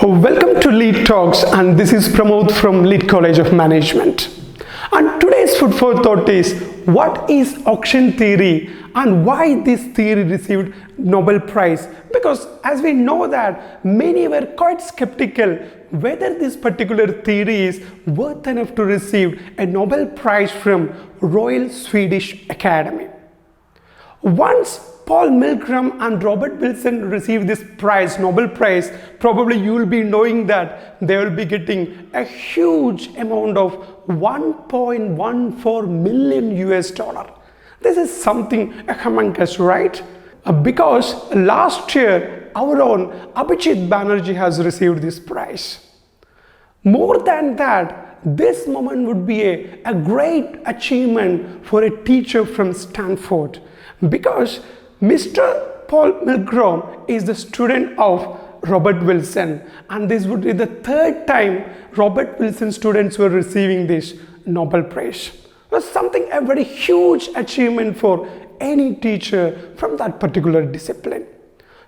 Welcome to Lead Talks, and this is Pramod from Lead College of Management. And today's food for thought is, what is auction theory and why this theory received Nobel Prize? Because as we know that many were quite skeptical whether this particular theory is worth enough to receive a Nobel Prize from Royal Swedish Academy. Once Paul Milgram and Robert Wilson received this prize, Nobel Prize, probably you will be knowing that they will be getting a huge amount of 1.14 million US dollar. This is something humongous, right? Because last year our own Abhijit Banerjee has received this prize. More than that, this moment would be a great achievement for a teacher from Stanford, because Mr. Paul Milgram is the student of Robert Wilson, and this would be the third time Robert Wilson students were receiving this Nobel Prize. It was something, a very huge achievement for any teacher from that particular discipline.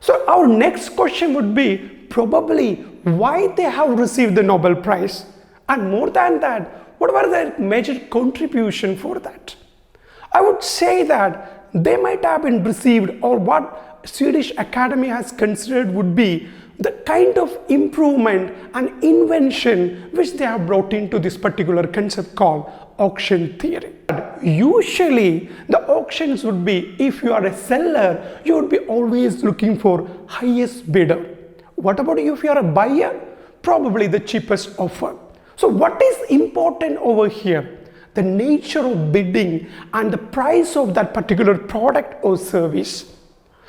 So our next question would be probably why they have received the Nobel Prize, and more than that, what were their major contribution for that? I would say that they might have been received, or what Swedish Academy has considered would be the kind of improvement and invention which they have brought into this particular concept called auction theory. Usually the auctions would be, if you are a seller, you would be always looking for highest bidder. What about if you are a buyer? Probably the cheapest offer. So what is important over here? The nature of bidding and the price of that particular product or service.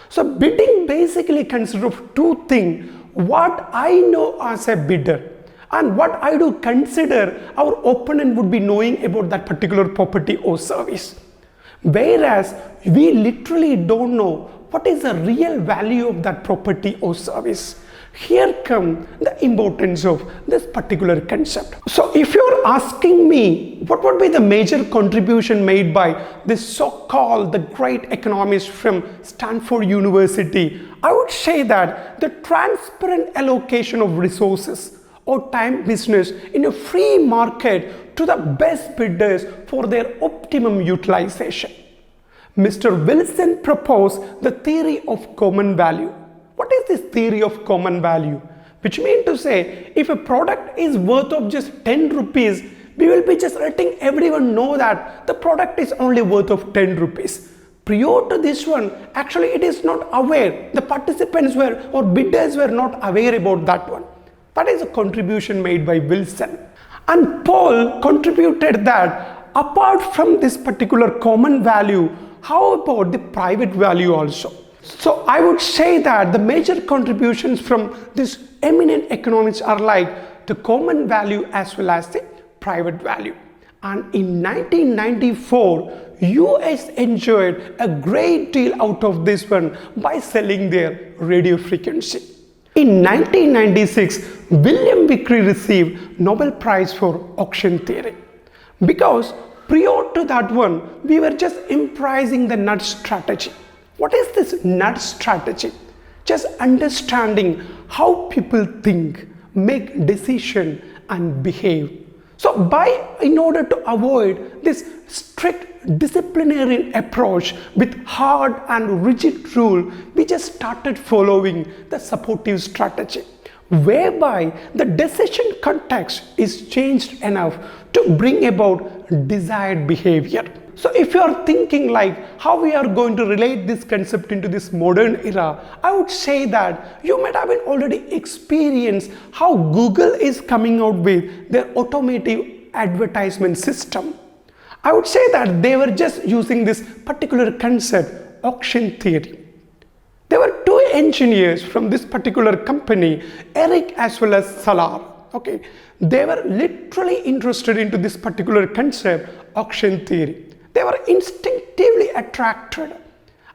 So bidding basically consists of two things: what I know as a bidder and what I do consider our opponent would be knowing about that particular property or service. Whereas we literally don't know what is the real value of that property or service. Here comes the importance of this particular concept. So if you're asking me what would be the major contribution made by this so-called the great economist from Stanford University, I would say that the transparent allocation of resources or time business in a free market to the best bidders for their optimum utilization. Mr. Wilson proposed the theory of common value. What is this theory of common value? Which means to say, if a product is worth of just 10 rupees, we will be just letting everyone know that the product is only worth of 10 rupees. Prior to this one, actually it is not aware. The participants were, or bidders were not aware about that one. That is a contribution made by Wilson. And Paul contributed that apart from this particular common value, how about the private value also? So I would say that the major contributions from this eminent economists are like the common value as well as the private value. And in 1994, US enjoyed a great deal out of this one by selling their radio frequency. In 1996, William Vickrey received Nobel Prize for auction theory, because prior to that one, we were just improvising the nudge strategy. What is this nudge strategy? Just understanding how people think, make decision and behave. So in order to avoid this strict disciplinary approach with hard and rigid rule, we just started following the supportive strategy, whereby the decision context is changed enough to bring about desired behavior. So if you are thinking like how we are going to relate this concept into this modern era, I would say that you might have already experienced how Google is coming out with their automotive advertisement system. I would say that they were just using this particular concept, auction theory. There were two engineers from this particular company, Eric as well as Salar. Okay, they were literally interested into this particular concept, auction theory. They were instinctively attracted,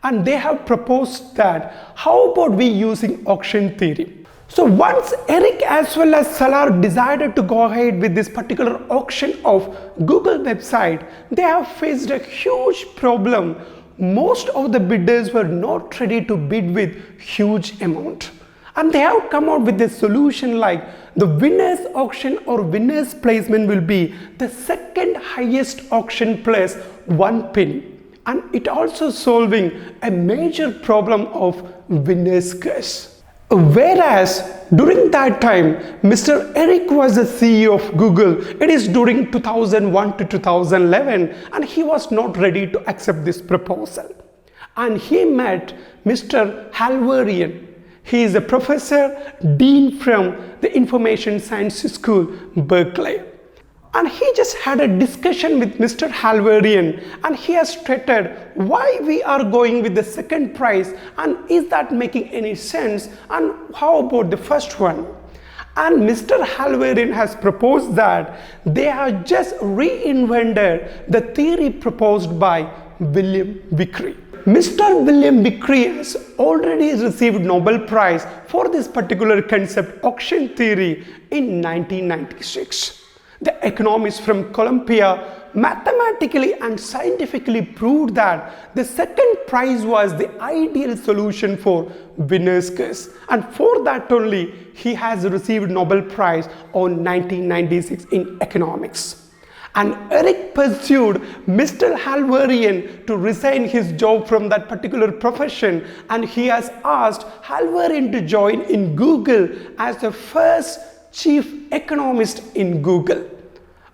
and they have proposed that how about we using auction theory. So once Eric as well as Salar decided to go ahead with this particular auction of Google website, they have faced a huge problem. Most of the bidders were not ready to bid with huge amount. And they have come out with a solution like the winner's auction or winner's placement will be the second highest auction plus 1 penny. And it also solving a major problem of winner's curse. Whereas during that time, Mr. Eric was the CEO of Google. It is during 2001 to 2011, and he was not ready to accept this proposal. And he met Mr. Halvarian. He is a professor, dean from the Information Science School, Berkeley. And he just had a discussion with Mr. Halvarian, and he has stated why we are going with the second prize, and is that making any sense, and how about the first one. And Mr. Halvarian has proposed that they have just reinvented the theory proposed by William Vickrey. Mr. William Vickrey has already received Nobel Prize for this particular concept, auction theory, in 1996. The economist from Columbia mathematically and scientifically proved that the second prize was the ideal solution for winner's curse, and for that only he has received Nobel Prize on 1996 in economics. And Eric pursued Mr. Halvarian to resign his job from that particular profession, and he has asked Halvarian to join in Google as the first chief economist in Google.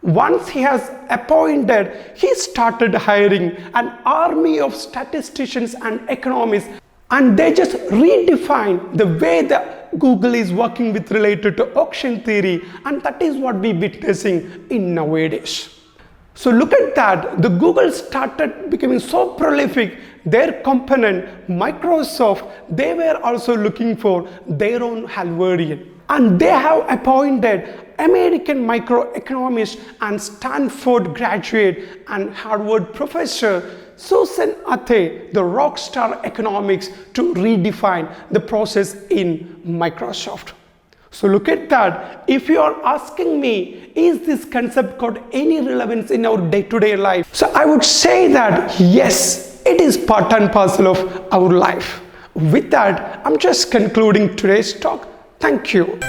Once he has appointed, he started hiring an army of statisticians and economists, and they just redefine the way that Google is working with related to auction theory, and that is what we're witnessing in nowadays. So look at that, the Google started becoming so prolific, their component, Microsoft, they were also looking for their own Halvarian. And they have appointed American microeconomist and Stanford graduate and Harvard professor Susan Athey, the rock star economics, to redefine the process in Microsoft. So look at that. If you are asking me, is this concept got any relevance in our day-to-day life? So I would say that yes, it is part and parcel of our life. With that, I'm just concluding today's talk. Thank you.